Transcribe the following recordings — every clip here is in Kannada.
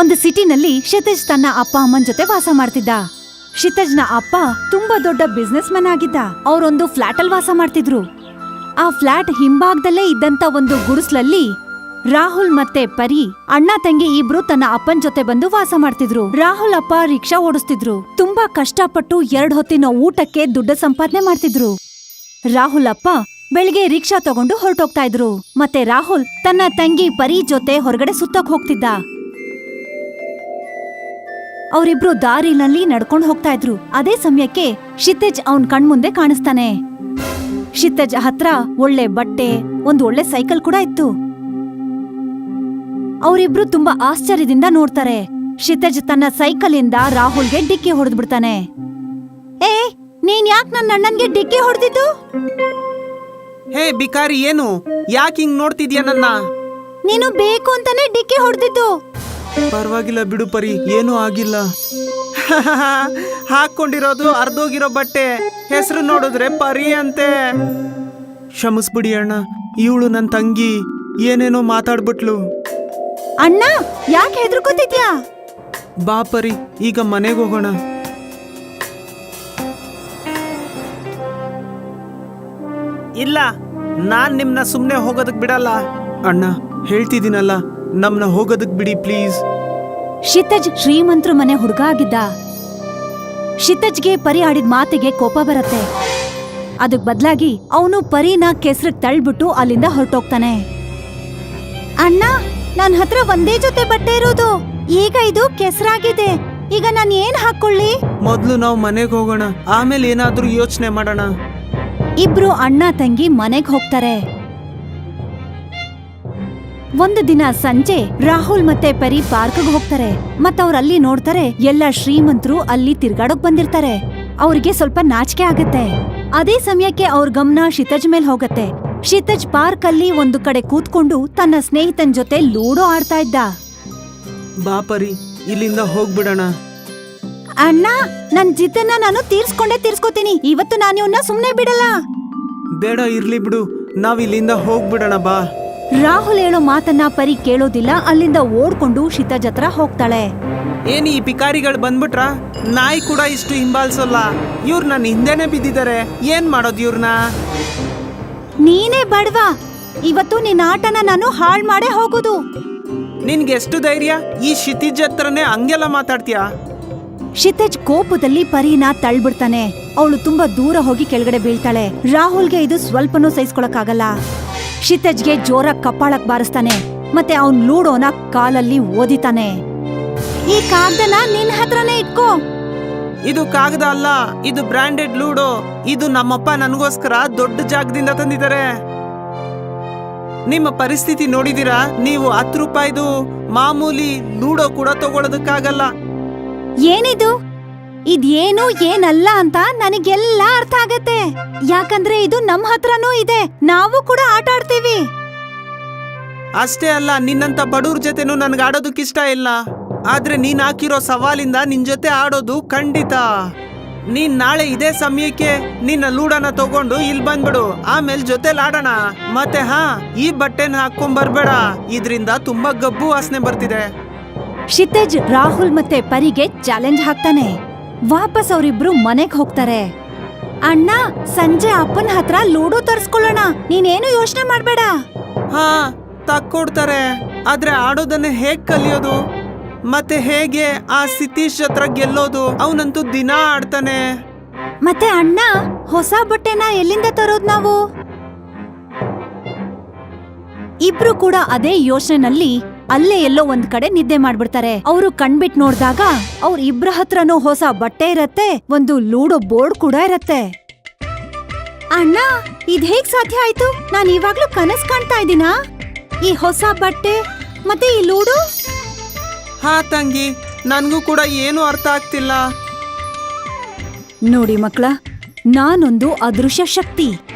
ಒಂದು ಸಿಟಿನಲ್ಲಿ ಕ್ಷಿತಿಜ್ ತನ್ನ ಅಪ್ಪ ಅಮ್ಮನ್ ಜೊತೆ ವಾಸ ಮಾಡ್ತಿದ್ದ. ಕ್ಷಿತಿಜ್ನ ಅಪ್ಪ ತುಂಬಾ ದೊಡ್ಡ ಬಿಸ್ನೆಸ್ ಮ್ಯಾನ್ ಆಗಿದ್ದ. ಅವರೊಂದು ಫ್ಲಾಟ್ ಅಲ್ಲಿ ವಾಸ ಮಾಡ್ತಿದ್ರು. ಆ ಫ್ಲಾಟ್ ಹಿಂಭಾಗದಲ್ಲೇ ಇದ್ದಂತ ಒಂದು ಗುಡಿಸ್ಲಲ್ಲಿ ರಾಹುಲ್ ಮತ್ತೆ ಪರಿ ಅಣ್ಣ ತಂಗಿ ಇಬ್ರು ತನ್ನ ಅಪ್ಪನ್ ಜೊತೆ ಬಂದು ವಾಸ ಮಾಡ್ತಿದ್ರು. ರಾಹುಲ್ ಅಪ್ಪ ರಿಕ್ಷಾ ಓಡಿಸ್ತಿದ್ರು. ತುಂಬಾ ಕಷ್ಟಪಟ್ಟು 2 ಹೊತ್ತಿನ ಊಟಕ್ಕೆ ದುಡ್ಡು ಸಂಪಾದನೆ ಮಾಡ್ತಿದ್ರು. ರಾಹುಲ್ ಅಪ್ಪ ಬೆಳಿಗ್ಗೆ ರಿಕ್ಷಾ ತಗೊಂಡು ಹೊರಟೋಗ್ತಾ ಇದ್ರು. ಮತ್ತೆ ರಾಹುಲ್ ತನ್ನ ತಂಗಿ ಪರಿ ಜೊತೆ ಹೊರಗಡೆ ಸುತ್ತಕ್ ಹೋಗ್ತಿದ್ದ. ಅವರಿಬ್ರು ದಾರಿನಲ್ಲಿ ನಡ್ಕೊಂಡು ಹೋಗ್ತಾ ಇದ್ರು. ಅದೇ ಸಮಯಕ್ಕೆ ಕ್ಷಿತಿಜ್ ಅವನ್ ಕಣ್ಮುಂದೆ ಕಾಣಿಸ್ತಾನೆ. ಕ್ಷಿತಿಜ್ ಹತ್ರ ಒಳ್ಳೆ ಬಟ್ಟೆ, ಒಂದು ಒಳ್ಳೆ ಸೈಕಲ್ ಕೂಡ ಇತ್ತು. ಅವರಿಬ್ರು ತುಂಬಾ ಆಶ್ಚರ್ಯದಿಂದ ನೋಡ್ತಾರೆ. ಕ್ಷಿತಿಜ್ ತನ್ನ ಸೈಕಲ್ ಇಂದ ರಾಹುಲ್ಗೆ ಡಿಕ್ಕಿ ಹೊಡೆದ್ಬಿಡ್ತಾನೆ. ಏ, ನೀನ್ ಯಾಕ್ ನನ್ನ ಅಣ್ಣನ್ಗೆ ಡಿಕ್ಕಿ ಹೊಡೆದಿದ್ದು? ಹೇ ಬಿಕಾರಿ, ಏನು ಯಾಕೆ ಹಿಂಗ್ ನೋಡ್ತಿದ್ಯಾ ನನ್ನ? ನೀನು ಬೇಕು ಅಂತಾನೆ ಡಿಕ್ಕಿ ಹೊಡೆದಿದ್ದು. ಪರವಾಗಿಲ್ಲ ಬಿಡು ಪರಿ, ಏನೂ ಆಗಿಲ್ಲ. ಹಾಕೊಂಡಿರೋದು ಅರ್ಧೋಗಿರೋ ಬಟ್ಟೆ, ಹೆಸರು ನೋಡಿದ್ರೆ ಪರಿ ಅಂತೆ. ಕ್ಷಮಿಸ್ಬಿಡಿ ಅಣ್ಣ, ಇವಳು ನನ್ನ ತಂಗಿ ಏನೇನೋ ಮಾತಾಡ್ಬಿಟ್ಲು. ಅಣ್ಣ, ಯಾಕೆ ಹೆದರ್ಕೋತಿದ್ಯಾ? ಬಾ ಪರಿ, ಈಗ ಮನೆಗೆ ಹೋಗೋಣ. ಇಲ್ಲ, ನಾನ್ ನಿಮ್ನ ಸುಮ್ನೆ ಹೋಗೋದಕ್ ಬಿಡಲ್ಲ. ಅಣ್ಣ, ಹೇಳ್ತಿದ್ದೀನಲ್ಲ, ನಮ್ನ ಹೋಗೋದಕ್ ಬಿಡಿ ಪ್ಲೀಸ್. ಕ್ಷಿತಿಜ್ ಶ್ರೀಮಂತ್ರ ಮನೆ ಹುಡುಗ ಆಗಿದ್ದ. ಕ್ಷಿತಿಜ್ಗೆ ಪರಿ ಆಡಿದ ಮಾತಿಗೆ ಕೋಪ ಬರತ್ತೆ. ಅದಕ್ ಬದ್ಲಾಗಿ ಅವನು ಪರಿನ ಕೆಸ್ರಕ್ ತಳ್ಬಿಟ್ಟು ಅಲ್ಲಿಂದ ಹೊರಟೋಗ್ತಾನೆ. ಅಣ್ಣ, ನನ್ ಹತ್ರ ಒಂದೇ ಜೊತೆ ಬಟ್ಟೆ ಇರೋದು, ಈಗ ಇದು ಕೆಸರಾಗಿದೆ. ಈಗ ನಾನ್ ಏನ್ ಹಾಕೊಳ್ಳಿ? ಮೊದ್ಲು ನಾವು ಮನೆಗೆ ಹೋಗೋಣ, ಆಮೇಲೆ ಏನಾದ್ರೂ ಯೋಚನೆ ಮಾಡೋಣ. ಇಬ್ರು ಅಣ್ಣ ತಂಗಿ ಮನೆಗ್ ಹೋಗ್ತಾರೆ. ಒಂದು ದಿನ ಸಂಜೆ ರಾಹುಲ್ ಮತ್ತೆ ಪರಿ ಪಾರ್ಕ್ಗೆ ಹೋಗ್ತಾರೆ. ಮತ್ತವ್ರಲ್ಲಿ ನೋಡ್ತಾರೆ ಎಲ್ಲ ಶ್ರೀಮಂತರು ಅಲ್ಲಿ ತಿರ್ಗಾಡೋಕ್ ಬಂದಿರ್ತಾರೆ. ಅವ್ರಿಗೆ ಸ್ವಲ್ಪ ನಾಚಿಕೆ ಆಗತ್ತೆ. ಅದೇ ಸಮಯಕ್ಕೆ ಅವ್ರ ಗಮನ ಕ್ಷಿತಿಜ್ ಮೇಲ್ ಹೋಗತ್ತೆ. ಕ್ಷಿತಿಜ್ ಪಾರ್ಕ್ ಅಲ್ಲಿ ಒಂದು ಕಡೆ ಕೂತ್ಕೊಂಡು ತನ್ನ ಸ್ನೇಹಿತನ್ ಜೊತೆ ಲೂಡೋ ಆಡ್ತಾ ಇದ್ದ. ಬಾ ಪರಿ, ಇಲ್ಲಿಂದ ಹೋಗ್ಬಿಡೋಣ. ಅಣ್ಣ, ನನ್ ಜಿದ್ದನ್ನ ನಾನು ತೀರ್ಸ್ಕೋತೀನಿ. ಇವತ್ತು ನಾನು ಇವನ್ನ ಸುಮ್ನೆ ಬಿಡಲ್ಲ. ಬೇಡ, ಇರ್ಲಿ ಬಿಡು, ನಾವ್ ಇಲ್ಲಿಂದ ಹೋಗ್ಬಿಡೋಣ ಬಾ. ರಾಹುಲ್ ಹೇಳೋ ಮಾತನ್ನ ಪರಿ ಕೇಳೋದಿಲ್ಲ. ಅಲ್ಲಿಂದ ಓಡ್ಕೊಂಡು ಕ್ಷಿತಿಜ್ ಹತ್ರ ಹೋಗ್ತಾಳೆ. ಏನ್ ಈ ಪಿಕಾರಿಗಳು ಬಂದ್ಬಿಟ್ರ? ನಾಯಿ ಕೂಡ ಇಷ್ಟು ಹಿಂಬಾಲಿಸೋಲ್ಲ. ಇವ್ರು ನನ್ನ ಹಿಂದೆನೆ ಬಿದ್ದಿದ್ದಾರೆ. ಏನ್ ಮಾಡೋದು ಇವ್ರನ್ನ? ನೀನೇ ಬಡವಾ, ಇವತ್ತು ನಿನ್ನ ಆಟನ ನಾನು ಹಾಳ್ ಮಾಡೇ ಹೋಗೋದು. ನಿನ್ಗೆ ಎಷ್ಟು ಧೈರ್ಯ? ಈ ಕ್ಷಿತಿಜ್ ಹತ್ರನೇ ಹಂಗೆಲ್ಲ ಮಾತಾಡ್ತೀಯಾ? ಕ್ಷಿತಿಜ್ ಕೋಪದಲ್ಲಿ ಪರಿನ ತಳ್ಬಿಡ್ತಾನೆ. ಅವಳು ತುಂಬಾ ದೂರ ಹೋಗಿ ಕೆಳಗಡೆ ಬೀಳ್ತಾಳೆ. ರಾಹುಲ್ಗೆ ಇದು ಸ್ವಲ್ಪನೂ ಸಹಿಸ್ಕೊಳಕ್ಕಾಗಲ್ಲ. ಕ್ಷಿತಿಜ್ಗೆ ಜೋರ ಕಪ್ಪಾಳಕ್ ಬಾರಿಸ್ತಾನೆ. ಮತ್ತೆ ಅವನ್ ಲೂಡೋನ ಕಾಲಲ್ಲಿ ಓದಿತಾನೆ. ಈ ಕಾಗ್ದನ ನಿನ್ ಹತ್ರನೇ ಇಟ್ಕೋ. ಇದು ಕಾಗದ ಅಲ್ಲ, ಇದು ಬ್ರಾಂಡೆಡ್ ಲೂಡೋ. ಇದು ನಮ್ಮಪ್ಪ ನನಗೋಸ್ಕರ ದೊಡ್ಡ ಜಾಗದಿಂದ ತಂದಿದ್ದಾರೆ. ನಿಮ್ಮ ಪರಿಸ್ಥಿತಿ ನೋಡಿದೀರಾ? ನೀವು 10 ರೂಪಾಯಿದು ಮಾಮೂಲಿ ಲೂಡೋ ಕೂಡ ತಗೊಳ್ಳೋದಕ್ಕಾಗಲ್ಲ. ಏನಿದು? ಇದೇನು ಏನಲ್ಲ ಅಂತ ನನಗೆಲ್ಲ ಅರ್ಥ ಆಗತ್ತೆ. ಯಾಕಂದ್ರೆ ಇದು ನಮ್ ಹತ್ರನೂ ಇದೆ, ನಾವು ಕೂಡ ಆಟ ಆಡ್ತೀವಿ. ಅಷ್ಟೇ ಅಲ್ಲ, ನಿನ್ನಂತ ಬಡವ್ರ ಜೊತೆನೂ ನನ್ಗೆ ಆಡೋದಕ್ಕಿಷ್ಟ ಇಲ್ಲ. ಆದ್ರೆ ನೀನ್ ಹಾಕಿರೋ ಸವಾಲಿಂದ ನಿನ್ ಜೊತೆ ಆಡೋದು ಖಂಡಿತ. ನೀನ್ ನಾಳೆ ಇದೇ ಸಮಯಕ್ಕೆ ನಿನ್ನ ಲೂಡನ ತಗೊಂಡು ಇಲ್ಲಿ ಬಂದ್ಬಿಡು, ಆಮೇಲೆ ಜೊತೆಲಿ ಆಡೋಣ. ಮತ್ತೆ ಈ ಬಟ್ಟೆನ ಹಾಕೊಂಡ್ ಬರ್ಬೇಡ, ಇದ್ರಿಂದ ತುಂಬಾ ಗಬ್ಬು ವಾಸನೆ ಬರ್ತಿದೆ. ಕ್ಷಿತಿಜ್ ರಾಹುಲ್ ಮತ್ತೆ ಪರಿಗೆ ಚಾಲೆಂಜ್ ಹಾಕ್ತಾನೆ. ವಾಪಸ್ ಅವರಿಬ್ರು ಮನೆಗ್ ಹೋಗ್ತಾರೆ. ಅಣ್ಣ, ಸಂಜೆ ಅಪ್ಪನ ಹತ್ರ ಲೂಡೋ ತರ್ಸ್ಕೊಳ್ಳೋಣ, ನೀನೇನು ಯೋಚನೆ ಮಾಡ್ಬೇಡ. ತಕ್ಕೊಡ್ತಾರೆ, ಆದ್ರೆ ಆಡೋದನ್ನ ಹೇಗ್ ಕಲಿಯೋದು? ಮತ್ತೆ ಹೇಗೆ ಆ ಸತೀಶ್ ಹತ್ರ ಗೆಲ್ಲೋದು? ಅವನಂತೂ ದಿನ ಆಡ್ತಾನೆ. ಮತ್ತೆ ಅಣ್ಣ, ಹೊಸ ಬಟ್ಟೆನ ಎಲ್ಲಿಂದ ತರೋದ್ ನಾವು? ಇಬ್ರು ಕೂಡ ಅದೇ ಯೋಚನೆನಲ್ಲಿ ಅಲ್ಲೇ ಎಲ್ಲೋ ಒಂದ್ ಕಡೆ ನಿದ್ದೆ ಮಾಡ್ಬಿಡ್ತಾರೆ. ಅವರು ಕಣ್ಬಿಟ್ ನೋಡ್ದಾಗ ಅವ್ರ ಇಬ್ರ ಹತ್ರನೂ ಹೊಸ ಬಟ್ಟೆ ಇರತ್ತೆ, ಒಂದು ಲೂಡೋ ಬೋರ್ಡ್ ಕೂಡ ಇರತ್ತೆ. ಅಣ್ಣ, ಇದ್ ಹೇಗ್ ಸಾಧ್ಯ ಆಯ್ತು? ನಾನ್ ಇವಾಗ್ಲೂ ಕನಸ್ ಕಾಣ್ತಾ ಇದ್ದೀನಾ? ಈ ಹೊಸ ಬಟ್ಟೆ ಮತ್ತೆ ಈ ಲೂಡೋ? ತಂಗಿ, ನನ್ಗೂ ಕೂಡ ಏನು ಅರ್ಥ ಆಗ್ತಿಲ್ಲ. ನೋಡಿ ಮಕ್ಕಳ, ನಾನೊಂದು ಅದೃಶ್ಯ ಶಕ್ತಿ.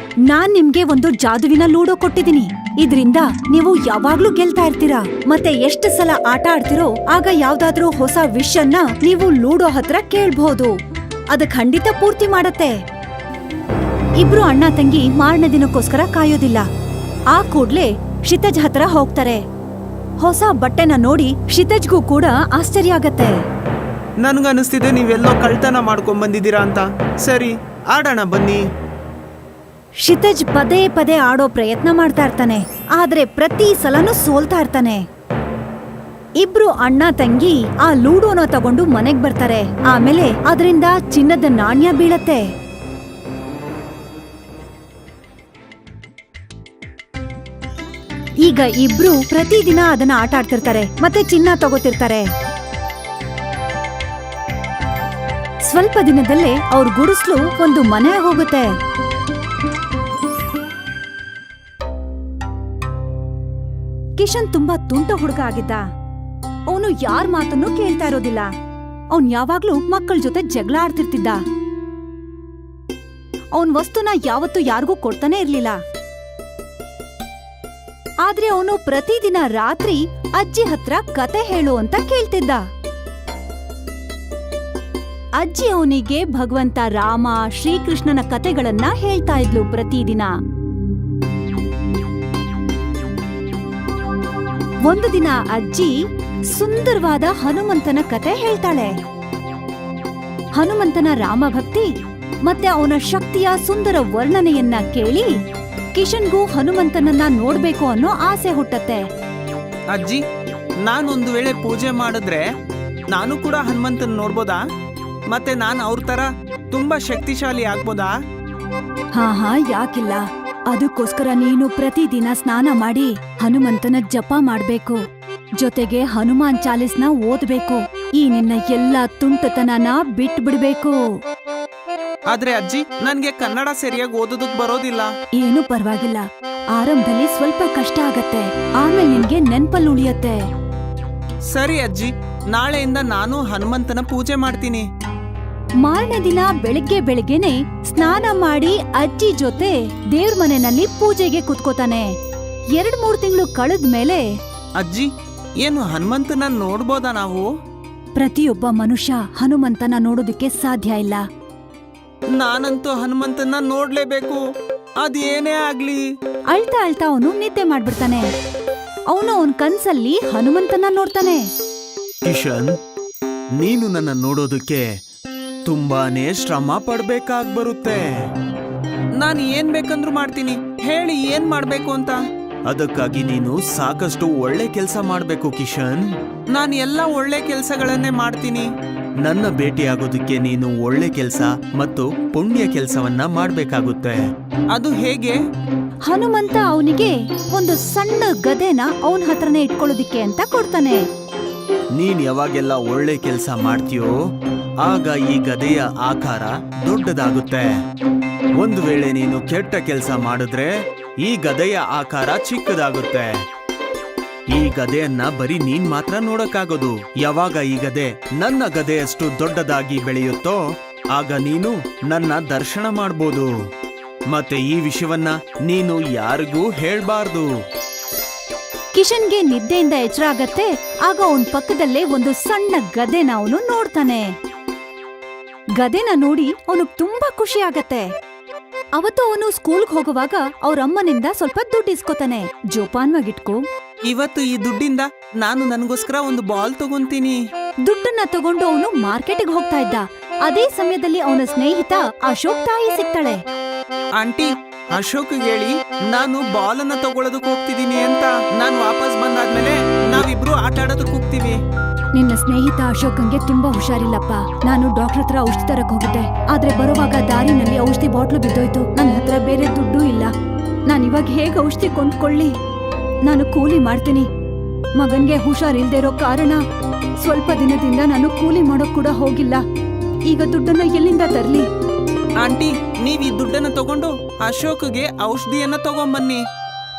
ನಾನ್ ನಿಮ್ಗೆ ಒಂದು ಜಾದುವಿನ ಲೂಡೋ ಕೊಟ್ಟಿದ್ದೀನಿ. ಇದ್ರಿಂದ ನೀವು ಯಾವಾಗ್ಲೂ ಗೆಲ್ತಾ ಇರ್ತೀರಾ. ಮತ್ತೆ ಎಷ್ಟು ಸಲ ಆಟ ಆಡ್ತಿರೋ ಆಗ ಯಾವ್ದಾದ್ರೂ ಹೊಸ ವಿಷಯನ್ನ ನೀವು ಲೂಡೋ ಹತ್ರ ಕೇಳ್ಬಹುದು. ಅದ ಖಂಡಿತ ಪೂರ್ತಿ ಮಾಡತ್ತೆ. ಇಬ್ರು ಅಣ್ಣ ತಂಗಿ ಮಾರನೇ ದಿನಕ್ಕೋಸ್ಕರ ಕಾಯೋದಿಲ್ಲ. ಆ ಕೂಡ್ಲೆ ಕ್ಷಿತಿಜ್ ಹತ್ರ ಹೋಗ್ತಾರೆ. ಹೊಸ ಬಟ್ಟೆನ ನೋಡಿ ಕ್ಷಿತಜ್ಗೂ ಕೂಡ ಆಶ್ಚರ್ಯ ಆಗತ್ತೆ. ನನ್ಗನ್ನಿಸ್ತಿದೆ ನೀವೆಲ್ಲೋ ಕಳ್ತನ ಮಾಡ್ಕೊಂಡ್ ಬಂದಿದ್ದೀರಾ ಅಂತ. ಸರಿ, ಆಡೋಣ ಬನ್ನಿ. ಕ್ಷಿತಜ್ ಪದೇ ಪದೇ ಆಡೋ ಪ್ರಯತ್ನ ಮಾಡ್ತಾ ಇರ್ತಾನೆ, ಆದ್ರೆ ಪ್ರತಿ ಸಲನೂ ಸೋಲ್ತಾ ಇರ್ತಾನೆ. ಇಬ್ರು ಅಣ್ಣ ತಂಗಿ ಆ ಲೂಡೋನ ತಗೊಂಡು ಮನೆಗ್ ಬರ್ತಾರೆ. ಆಮೇಲೆ ಅದರಿಂದ ಚಿನ್ನದ ನಾಣ್ಯ ಬೀಳತ್ತೆ. ಈಗ ಇಬ್ರು ಪ್ರತಿದಿನ ಅದನ್ನ ಆಟ ಆಡ್ತಿರ್ತಾರೆ ಮತ್ತೆ ಚಿನ್ನ ತಗೋತಿರ್ತಾರೆ. ಸ್ವಲ್ಪ ದಿನದಲ್ಲೇ ಅವ್ರ ಗುಡಿಸ್ಲು ಒಂದು ಮನೆ ಹೋಗುತ್ತೆ. ಕಿಶನ್ ತುಂಬಾ ತುಂಟ ಹುಡುಗ ಆಗಿದ್ದ. ಅವನು ಯಾರ್ ಮಾತನ್ನು ಕೇಳ್ತಾ ಇರೋದಿಲ್ಲ. ಅವನ್ ಯಾವಾಗ್ಲೂ ಮಕ್ಕಳ ಜೊತೆ ಜಗಳ ಆಡ್ತಿರ್ತಿದ್ದ. ಅವನ್ ವಸ್ತುನ ಯಾವತ್ತೂ ಯಾರಿಗೂ ಕೊಡ್ತಾನೆ ಇರ್ಲಿಲ್ಲ. ಆದ್ರೆ ಅವನು ಪ್ರತಿದಿನ ರಾತ್ರಿ ಅಜ್ಜಿ ಹತ್ರ ಕತೆ ಹೇಳು ಅಂತ ಕೇಳ್ತಿದ್ದ. ಅಜ್ಜಿ ಅವನಿಗೆ ಭಗವಂತ ರಾಮ, ಶ್ರೀಕೃಷ್ಣನ ಕತೆಗಳನ್ನ ಹೇಳ್ತಾ ಇದ್ಲು ಪ್ರತಿದಿನ. ಒಂದು ದಿನ ಅಜ್ಜಿ ಸುಂದರವಾದ ಹನುಮಂತನ ಕತೆ ಹೇಳ್ತಾಳೆ. ಹನುಮಂತನ ರಾಮಭಕ್ತಿ ಮತ್ತೆ ಅವನ ಶಕ್ತಿಯ ಸುಂದರ ವರ್ಣನೆಯನ್ನ ಕೇಳಿ ಕಿಶನ್ಗೂ ಹನುಮಂತನನ್ನ ನೋಡ್ಬೇಕು ಅನ್ನೋ ಆಸೆ ಹುಟ್ಟತ್ತೆ. ಅಜ್ಜಿ, ನಾನೊಂದು ವೇಳೆ ಪೂಜೆ ಮಾಡಿದ್ರೆ ನಾನು ಕೂಡ ಹನುಮಂತನ್ ನೋಡ್ಬೋದಾ? ಮತ್ತೆ ನಾನು ಅವ್ರ ತರ ತುಂಬಾ ಶಕ್ತಿಶಾಲಿ ಆಗ್ಬೋದಾ? ಹಾ, ಯಾಕಿಲ್ಲ. ಅದಕ್ಕೋಸ್ಕರ ನೀನು ಪ್ರತಿದಿನ ಸ್ನಾನ ಮಾಡಿ ಹನುಮಂತನ ಜಪ ಮಾಡ್ಬೇಕು. ಜೊತೆಗೆ ಹನುಮಾನ್ ಚಾಲಿಸ್ನ ಓದ್ಬೇಕು. ಈ ನಿನ್ನ ಎಲ್ಲಾ ತುಂಟತನನ ಬಿಟ್ಬಿಡ್ಬೇಕು. ಆದ್ರೆ ಅಜ್ಜಿ, ನನ್ಗೆ ಕನ್ನಡ ಸರಿಯಾಗಿ ಓದೋದಕ್ ಬರೋದಿಲ್ಲ. ಏನು ಪರವಾಗಿಲ್ಲ. ಆರಂಭದಲ್ಲಿ ಸ್ವಲ್ಪ ಕಷ್ಟ ಆಗತ್ತೆ, ಆಮೇಲೆ ನಿನ್ಗೆ ನೆನ್ಪಲ್ಲಿ ಉಳಿಯತ್ತೆ. ಸರಿ ಅಜ್ಜಿ, ನಾಳೆಯಿಂದ ನಾನು ಹನುಮಂತನ ಪೂಜೆ ಮಾಡ್ತೀನಿ. ಮಾರನೇ ದಿನ ಬೆಳಿಗ್ಗೆನೆ ಸ್ನಾನ ಮಾಡಿ ಅಜ್ಜಿ ಜೊತೆ ದೇವ್ರ ಮನೆಯಲ್ಲಿ ಪೂಜೆಗೆ ಕುತ್ಕೋತಾನೆ. 2-3 ತಿಂಗಳು ಕಳೆದ್ಮೇಲೆ, ಅಜ್ಜಿ, ಏನು ಹನುಮಂತನ ನೋಡ್ಬೋದಾ ನಾವು? ಪ್ರತಿಯೊಬ್ಬ ಮನುಷ್ಯ ಹನುಮಂತನ ನೋಡೋದಕ್ಕೆ ಸಾಧ್ಯ ಇಲ್ಲ. ನಾನಂತೂ ಹನುಮಂತನ ನೋಡ್ಲೇಬೇಕು, ಅದೇನೇ ಆಗ್ಲಿ. ಅಳ್ತಾ ಅವನು ನಿದ್ದೆ ಮಾಡ್ಬಿಡ್ತಾನೆ. ಅವನು ಅವನ್ ಕನ್ಸಲ್ಲಿ ಹನುಮಂತನ ನೋಡ್ತಾನೆ. ಕಿಶನ್, ನೀನು ನನ್ನ ನೋಡೋದಕ್ಕೆ ತುಂಬಾನೇ ಶ್ರಮ ಪಡ್ಬೇಕಾಗ್ ಬರುತ್ತೆ. ನಾನು ಏನ್ ಬೇಕಂದ್ರೂ ಮಾಡ್ತೀನಿ. ಹೇಳಿ, ಏನ್ ಮಾಡ್ಬೇಕು ಅಂತ? ಅದಕ್ಕಾಗಿ ನೀನು ಸಾಕಷ್ಟು ಒಳ್ಳೆ ಕೆಲಸ ಮಾಡ್ಬೇಕು ಕಿಶನ್. ನಾನು ಎಲ್ಲ ಒಳ್ಳೆ ಕೆಲಸಗಳನ್ನೇ ಮಾಡ್ತೀನಿ. ನನ್ನ ಭೇಟಿಯಾಗೋದಕ್ಕೆ ನೀನು ಒಳ್ಳೆ ಕೆಲಸ ಮತ್ತು ಪುಣ್ಯ ಕೆಲಸವನ್ನ ಮಾಡ್ಬೇಕಾಗುತ್ತೆ. ಅದು ಹೇಗೆ? ಹನುಮಂತ ಅವನಿಗೆ ಒಂದು ಸಣ್ಣ ಗದೆನ ಅವನ ಹತ್ರನೇ ಇಟ್ಕೊಳ್ಳೋದಿಕ್ಕೆ ಅಂತ ಕೊಡ್ತಾನೆ. ನೀನ್ ಯಾವಾಗೆಲ್ಲ ಒಳ್ಳೆ ಕೆಲಸ ಮಾಡ್ತೀಯೋ ಆಗ ಈ ಗದೆಯ ಆಕಾರ ದೊಡ್ಡದಾಗುತ್ತೆ. ಒಂದು ವೇಳೆ ನೀನು ಕೆಟ್ಟ ಕೆಲಸ ಮಾಡಿದ್ರೆ ಈ ಗದೆಯ ಆಕಾರ ಚಿಕ್ಕದಾಗುತ್ತೆ. ಈ ಗದೆಯನ್ನ ಬರೀ ನೀನ್ ಮಾತ್ರ ನೋಡಕ್ಕಾಗೋದು. ಯಾವಾಗ ಈ ಗದೆ ನನ್ನ ಗದೆಯಷ್ಟು ದೊಡ್ಡದಾಗಿ ಬೆಳೆಯುತ್ತೋ ಆಗ ನೀನು ನನ್ನ ದರ್ಶನ ಮಾಡ್ಬೋದು. ಮತ್ತೆ ಈ ವಿಷಯವನ್ನ ನೀನು ಯಾರಿಗೂ ಹೇಳ್ಬಾರ್ದು. ಕಿಶನ್ಗೆ ನಿದ್ದೆಯಿಂದ ಎಚ್ಚರ ಆಗತ್ತೆ. ಆಗ ಅವನ್ ಪಕ್ಕದಲ್ಲೇ ಒಂದು ಸಣ್ಣ ಗದೆನ ಅವನು ನೋಡ್ತಾನೆ. ಗದೆನ ನೋಡಿ ಅವನಿಗೆ ತುಂಬಾ ಖುಷಿ ಆಗತ್ತೆ. ಅವತ್ತು ಅವನು ಸ್ಕೂಲ್ಗೆ ಹೋಗುವಾಗ ಅವ್ರ ಅಮ್ಮನಿಂದ ಸ್ವಲ್ಪ ದುಡ್ಡು ಇಸ್ಕೊತಾನೆ. ಜೋಪಾನ್ವಾಗಿಟ್ಕೋ. ಇವತ್ತು ಈ ದುಡ್ಡಿಂದ ನಾನು ನನಗೋಸ್ಕರ ಒಂದು ಬಾಲ್ ತಗೊಂತೀನಿ. ದುಡ್ಡನ್ನ ತಗೊಂಡು ಅವನು ಮಾರ್ಕೆಟ್ಗೆ ಹೋಗ್ತಾ ಇದ್ದ. ಅದೇ ಸಮಯದಲ್ಲಿ ಅವನ ಸ್ನೇಹಿತ ಅಶೋಕ್ ತಾಯಿ ಸಿಗ್ತಾಳೆ. ಆಂಟಿ, ಅಶೋಕ್ ಹೇಳಿ ನಾನು ಬಾಲ್ ಅನ್ನ ತಗೊಳ್ಳೋದಕ್ಕೆ ಹೋಗ್ತಿದೀನಿ ಅಂತ. ನಾನು ವಾಪಸ್ ಬಂದಾದ್ಮೇಲೆ ನಾವಿಬ್ರು ಆಟ ಆಡೋದಕ್ಕೆ ಹೋಗ್ತೀವಿ. ನಿನ್ನ ಸ್ನೇಹಿತ ಅಶೋಕಂಗೆ ತುಂಬಾ ಹುಷಾರಿಲ್ಲಪ್ಪ. ನಾನು ಡಾಕ್ಟರ್ ಹತ್ರ ಔಷಧಿ ತರಕ್ ಹೋಗಿದ್ದೆ. ಆದ್ರೆ ಬರುವಾಗ ದಾರಿನಲ್ಲಿ ಔಷಧಿ ಬಾಟ್ಲು ಬಿದ್ದೋಯ್ತು. ನನ್ನ ಹತ್ರ ಬೇರೆ ದುಡ್ಡು ಇಲ್ಲ. ನಾನಿವಾಗ ಹೇಗೆ ಔಷಧಿ ಕೊಂಡ್ಕೊಳ್ಳಿ? ನಾನು ಕೂಲಿ ಮಾಡ್ತೀನಿ. ಮಗನ್ಗೆ ಹುಷಾರಿಲ್ದೇ ಇರೋ ಕಾರಣ ಸ್ವಲ್ಪ ದಿನದಿಂದ ನಾನು ಕೂಲಿ ಮಾಡೋಕ್ ಕೂಡ ಹೋಗಿಲ್ಲ. ಈಗ ದುಡ್ಡನ್ನ ಎಲ್ಲಿಂದ ತರ್ಲಿ? ಆಂಟಿ, ನೀವ್ ಈ ದುಡ್ಡನ್ನ ತಗೊಂಡು ಅಶೋಕ್ಗೆ ಔಷಧಿಯನ್ನ ತಗೊಂಬನ್ನಿ.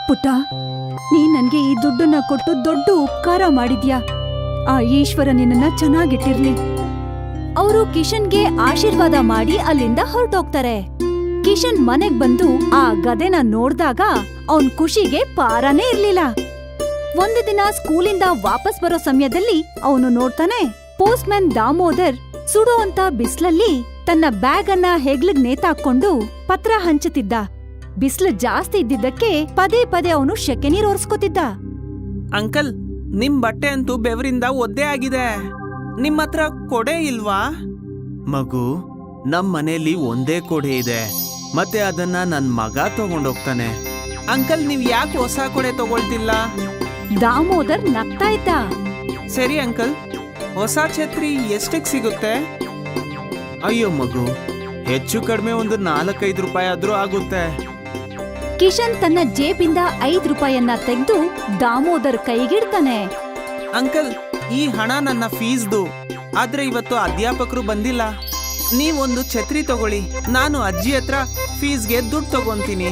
ಪುಟ್ಟ, ನೀ ನನ್ಗೆ ಈ ದುಡ್ಡನ್ನ ಕೊಟ್ಟು ದೊಡ್ಡ ಉಪಕಾರ ಮಾಡಿದ್ಯಾ. ಆ ಈಶ್ವರ ನಿನ್ನನ್ನ ಚೆನ್ನಾಗಿಟ್ಟಿರ್ಲಿ. ಅವರು ಕಿಶನ್ಗೆ ಆಶೀರ್ವಾದ ಮಾಡಿ ಅಲ್ಲಿಂದ ಹೊರಟೋಗ್ತಾರೆ. ಕಿಶನ್ ಮನೆಗ್ ಬಂದು ಆ ಗದೆನ ನೋಡ್ದಾಗ ಅವನ್ ಖುಷಿಗೆ ಪಾರನೇ ಇರ್ಲಿಲ್ಲ. ಒಂದು ದಿನ ಸ್ಕೂಲಿಂದ ವಾಪಸ್ ಬರೋ ಸಮಯದಲ್ಲಿ ಅವನು ನೋಡ್ತಾನೆ, ಪೋಸ್ಟ್ ಮ್ಯಾನ್ ದಾಮೋದರ್ ಸುಡೋ ಅಂತ ಬಿಸ್ಲಲ್ಲಿ ತನ್ನ ಬ್ಯಾಗ್ ಅನ್ನ ಹೆಗ್ಲಿಗ್ ನೇತಾಕೊಂಡು ಪತ್ರ ಹಂಚುತ್ತಿದ್ದ. ಬಿಸ್ಲು ಜಾಸ್ತಿ ಇದ್ದಿದ್ದಕ್ಕೆ ಪದೇ ಪದೇ ಅವನು ಶೆಕೆ ನೀರು ಒರೆಸ್ಕೊತಿದ್ದ. ಅಂಕಲ್, ನಿಮ್ ಬಟ್ಟೆ ಅಂತೂ ಬೆವರಿಂದ ಒದ್ದೆ ಆಗಿದೆ. ನಿಮ್ ಹತ್ರ ಕೊಡೆ ಇಲ್ವಾ? ಮಗು, ನಮ್ ಮನೇಲಿ ಒಂದೇ ಕೊಡೆ ಇದೆ, ಮತ್ತೆ ಅದನ್ನ ನನ್ ಮಗ ತಗೊಂಡೋಗ್ತಾನೆ. ಅಂಕಲ್, ನೀವ್ ಯಾಕೆ ಹೊಸ ಕೊಡೆ ತಗೊಳ್ತಿಲ್ಲ? ದಾಮೋದರ್ ನಗ್ತಾ ಇದ್ದ. ಸರಿ ಅಂಕಲ್, ಹೊಸ ಛತ್ರಿ ಎಷ್ಟಕ್ಕೆ ಸಿಗುತ್ತೆ? ಅಯ್ಯೋ ಮಗು, ಹೆಚ್ಚು ಕಡಿಮೆ ಒಂದು 4-5 ರೂಪಾಯಿ ಆದ್ರೂ ಆಗುತ್ತೆ. ಕಿಶನ್ ತನ್ನ ಜೇಬಿಂದ 5 ರೂಪಾಯನ್ನ ತೆಗೆದು ದಾಮೋದರ್ ಕೈಗಿಡ್ತಾನೆ. ಅಂಕಲ್, ಈ ಹಣ ನನ್ನ ಫೀಸ್ದು. ಆದ್ರೆ ಇವತ್ತು ಅಧ್ಯಾಪಕರು ಬಂದಿಲ್ಲ. ನೀವೊಂದು ಛತ್ರಿ ತಗೊಳ್ಳಿ, ನಾನು ಅಜ್ಜಿ ಹತ್ರ ಫೀಸ್ಗೆ ದುಡ್ಡು ತಗೊಂತೀನಿ.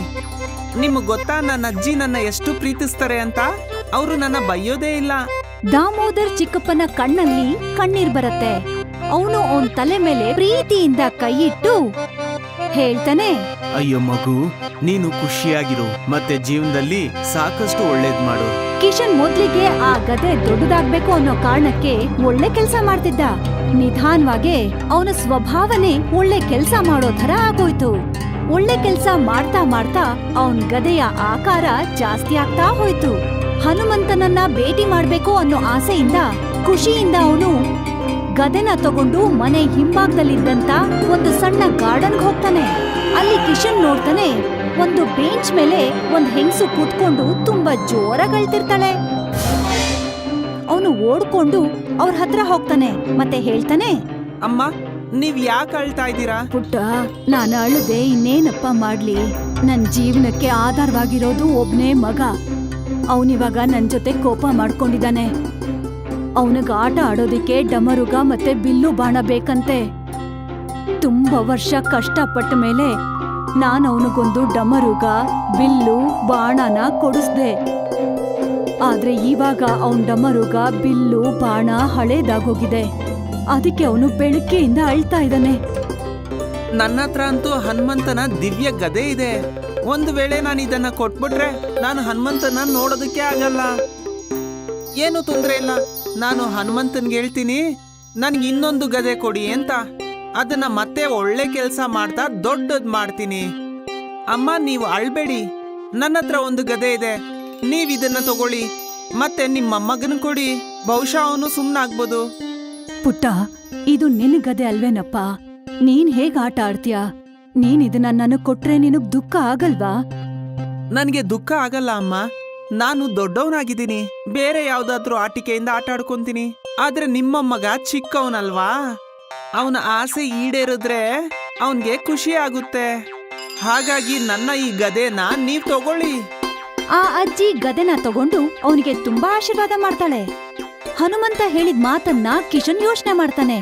ನಿಮ್ಗೆ ಗೊತ್ತಾ ನನ್ನ ಅಜ್ಜಿ ನನ್ನ ಎಷ್ಟು ಪ್ರೀತಿಸ್ತಾರೆ ಅಂತ? ಅವರು ನನ್ನ ಬೈಯೋದೇ ಇಲ್ಲ. ದಾಮೋದರ್ ಚಿಕ್ಕಪ್ಪನ ಕಣ್ಣಲ್ಲಿ ಕಣ್ಣೀರ್ ಬರತ್ತೆ. ಅವನು ಅವನ್ ತಲೆ ಮೇಲೆ ಪ್ರೀತಿಯಿಂದ ಕೈ ಇಟ್ಟು ಹೇಳ್ತಾನೆ, ಅಯ್ಯೋ ಮಗು, ನೀನು ಖುಷಿಯಾಗಿರು, ಮತ್ತೆ ಜೀವನದಲ್ಲಿ ಸಾಕಷ್ಟು ಒಳ್ಳೇದ್ ಮಾಡು. ಕಿಶನ್ ಮೊದ್ಲಿಗೆ ಆ ಗದೆ ದೊಡ್ಡದಾಗ್ಬೇಕು ಅನ್ನೋ ಕಾರಣಕ್ಕೆ ಒಳ್ಳೆ ಕೆಲ್ಸ ಮಾಡ್ತಿದ್ದ. ನಿಧಾನವಾಗಿ ಅವನ ಸ್ವಭಾವನೆ ಒಳ್ಳೆ ಕೆಲ್ಸ ಮಾಡೋ ತರ ಆಗೋಯ್ತು. ಒಳ್ಳೆ ಕೆಲ್ಸ ಮಾಡ್ತಾ ಮಾಡ್ತಾ ಅವನ್ ಗದೆಯ ಆಕಾರ ಜಾಸ್ತಿ ಆಗ್ತಾ ಹೋಯ್ತು. ಹನುಮಂತನನ್ನ ಭೇಟಿ ಮಾಡ್ಬೇಕು ಅನ್ನೋ ಆಸೆಯಿಂದ ಖುಷಿಯಿಂದ ಅವನು ಗದೆನ ತಗೊಂಡು ಮನೆ ಹಿಂಭಾಗದಲ್ಲಿದ್ದಂತ ಒಂದು ಸಣ್ಣ ಗಾರ್ಡನ್ಗೆ ಹೋಗ್ತಾನೆ. ಅಲ್ಲಿ ಕಿಶನ್ ನೋಡ್ತಾನೆ, ಒಂದು ಬೆಂಚ್ ಮೇಲೆ ಒಂದ್ ಹೆಂಗಸು ಕೂತ್ಕೊಂಡು ತುಂಬಾ ಜೋರಾಗಿ ಅಳ್ತಿರ್ತಾಳೆ. ಅವನು ಓಡ್ಕೊಂಡು ಅವ್ರ ಹತ್ರ ಹೋಗ್ತಾನೆ ಮತ್ತೆ ಹೇಳ್ತಾನೆ, ಅಮ್ಮ, ನೀವ್ ಯಾಕೆ ಅಳ್ತಾ ಇದ್ದೀರಾ? ಪುಟ್ಟ, ನಾನು ಅಳದೆ ಇನ್ನೇನಪ್ಪ ಮಾಡ್ಲಿ? ನನ್ ಜೀವನಕ್ಕೆ ಆಧಾರವಾಗಿರೋದು ಒಬ್ನೇ ಮಗ. ಅವನಿವಾಗ ನನ್ ಜೊತೆ ಕೋಪ ಮಾಡ್ಕೊಂಡಿದ್ದಾನೆ. ಅವನಿಗೆ ಆಟ ಆಡೋದಿಕ್ಕೆ ಡಮರುಗ ಮತ್ತೆ ಬಿಲ್ಲು ಬಾಣ ಬೇಕಂತೆ. ತುಂಬಾ ವರ್ಷ ಕಷ್ಟಪಟ್ಟ ಮೇಲೆ ನಾನು ಅವನಿಗೊಂದು ಡಮರುಗ, ಬಿಲ್ಲು, ಬಾಣನ ಕೊಡಿಸ್ದೆ. ಆದ್ರೆ ಇವಾಗ ಅವನ್ ಡಮರುಗ, ಬಿಲ್ಲು, ಬಾಣ ಹಳೇದಾಗೋಗಿದೆ. ಅದಕ್ಕೆ ಅವನು ಬೆಳಗ್ಗೆಯಿಂದ ಅಳ್ತಾ ಇದ್ದಾನೆ. ನನ್ನ ಹತ್ರ ಅಂತೂ ಹನುಮಂತನ ದಿವ್ಯ ಗದೆ ಇದೆ. ಒಂದು ವೇಳೆ ನಾನು ಇದನ್ನ ಕೊಟ್ಬಿಟ್ರೆ ನಾನು ಹನುಮಂತನ ನೋಡೋದಕ್ಕೆ ಆಗಲ್ಲ. ಏನು ತೊಂದ್ರೆ ಇಲ್ಲ, ನಾನು ಹನುಮಂತನ್ಗೆ ಹೇಳ್ತೀನಿ ನನ್ಗೆ ಇನ್ನೊಂದು ಗದೆ ಕೊಡಿ ಅಂತ. ಅದನ್ನ ಮತ್ತೆ ಒಳ್ಳೆ ಕೆಲಸ ಮಾಡ್ತಾ ದೊಡ್ಡದ್ ಮಾಡ್ತೀನಿ. ಅಮ್ಮ, ನೀವು ಅಳ್ಬೇಡಿ, ನನ್ನ ಹತ್ರ ಒಂದು ಗದೆ ಇದೆ, ನೀವ್ ಇದನ್ನ ತಗೊಳ್ಳಿ, ಮತ್ತೆ ನಿಮ್ಮ ಮಗನ ಕೊಡಿ. ಬಹುಶಃ ಅವನು ಸುಮ್ನಾಗ್ಬೋದು. ಪುಟ್ಟ, ಇದು ನಿನ್ ಗದೆ ಅಲ್ವೇನಪ್ಪ? ನೀನ್ ಹೇಗ್ ಆಟ ಆಡ್ತೀಯ? ನೀನ್ ಇದನ್ನ ನನಗ್ ಕೊಟ್ರೆ ನಿನಗ್ ದುಃಖ ಆಗಲ್ವಾ? ನನ್ಗೆ ದುಃಖ ಆಗಲ್ಲ ಅಮ್ಮ, ನಾನು ದೊಡ್ಡವನಾಗಿದ್ದೀನಿ, ಬೇರೆ ಯಾವ್ದಾದ್ರೂ ಆಟಿಕೆಯಿಂದ ಆಟ ಆಡ್ಕೊಂತೀನಿ. ಆದ್ರೆ ನಿಮ್ಮ ಮಗ ಚಿಕ್ಕವನಲ್ವಾ, ಅವನ ಆಸೆ ಈಡೇರಿದ್ರೆ ಅವನ್ಗೆ ಖುಷಿ ಆಗುತ್ತೆ. ಹಾಗಾಗಿ ನನ್ನ ಈ ಗದೆನ ನೀವ್ ತಗೊಳ್ಳಿ. ಆ ಅಜ್ಜಿ ಗದೆನ ತಗೊಂಡು ಅವನಿಗೆ ತುಂಬಾ ಆಶೀರ್ವಾದ ಮಾಡ್ತಾಳೆ. ಹನುಮಂತ ಹೇಳಿದ ಮಾತನ್ನ ಕಿಶನ್ ಯೋಚನೆ ಮಾಡ್ತಾನೆ,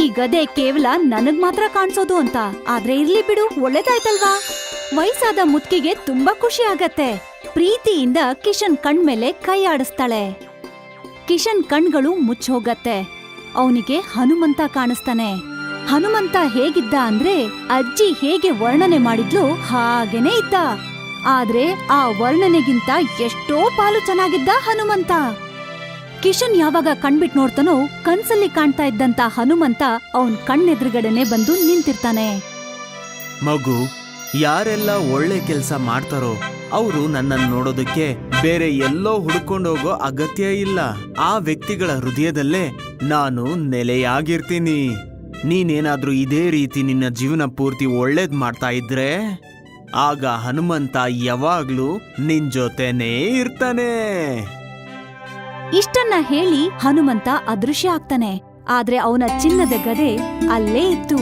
ಈ ಗದೆ ಕೇವಲ ನನಗ್ ಮಾತ್ರ ಕಾಣಿಸೋದು ಅಂತ. ಆದ್ರೆ ಇರ್ಲಿ ಬಿಡು, ಒಳ್ಳೇದಾಯ್ತಲ್ವಾ? ವಯಸ್ಸಾದ ಮುತ್ಕಿಗೆ ತುಂಬಾ ಖುಷಿ ಆಗತ್ತೆ. ಪ್ರೀತಿಯಿಂದ ಕಿಶನ್ ಕಣ್ಮೇಲೆ ಕೈ ಆಡಿಸ್ತಾಳೆ. ಕಿಶನ್ ಕಣ್ಗಳು ಮುಚ್ಚೋಗತ್ತೆ. ಅವನಿಗೆ ಹನುಮಂತ ಕಾಣಿಸ್ತಾನೆ. ಹನುಮಂತ ಹೇಗಿದ್ದ ಅಂದ್ರೆ ಅಜ್ಜಿ ಹೇಗೆ ವರ್ಣನೆ ಮಾಡಿದ್ಲು ಹಾಗೇನೆ ಇದ್ದ. ಆದ್ರೆ ಆ ವರ್ಣನೆಗಿಂತ ಎಷ್ಟೋ ಪಾಲು ಚೆನ್ನಾಗಿದ್ದ ಹನುಮಂತ. ಕಿಶನ್ ಯಾವಾಗ ಕಣ್ಬಿಟ್ ನೋಡ್ತಾನೋ ಕನ್ಸಲ್ಲಿ ಕಾಣ್ತಾ ಇದ್ದಂತ ಹನುಮಂತ ಅವನ್ ಕಣ್ಣೆದುರುಗಡೆನೆ ಬಂದು ನಿಂತಿರ್ತಾನೆ. ಮಗು, ಯಾರೆಲ್ಲ ಒಳ್ಳೆ ಕೆಲಸ ಮಾಡ್ತಾರೋ ಅವರು ನನ್ನನ್ನು ನೋಡೋದಕ್ಕೆ ಬೇರೆ ಎಲ್ಲೋ ಹುಡ್ಕೊಂಡೋಗೋ ಅಗತ್ಯ ಇಲ್ಲ. ಆ ವ್ಯಕ್ತಿಗಳ ಹೃದಯದಲ್ಲೇ ನಾನು ನೆಲೆಯಾಗಿರ್ತೀನಿ. ನೀನೇನಾದ್ರೂ ಇದೇ ರೀತಿ ನಿನ್ನ ಜೀವನ ಪೂರ್ತಿ ಒಳ್ಳೇದ್ ಮಾಡ್ತಾ ಇದ್ರೆ ಆಗ ಹನುಮಂತ ಯಾವಾಗ್ಲೂ ನಿನ್ ಜೊತೆನೇ ಇರ್ತಾನೆ. ಇಷ್ಟನ್ನ ಹೇಳಿ ಹನುಮಂತ ಅದೃಶ್ಯ ಆಗ್ತಾನೆ. ಆದ್ರೆ ಅವನ ಚಿನ್ನದ ಗದೆ ಅಲ್ಲೇ ಇತ್ತು.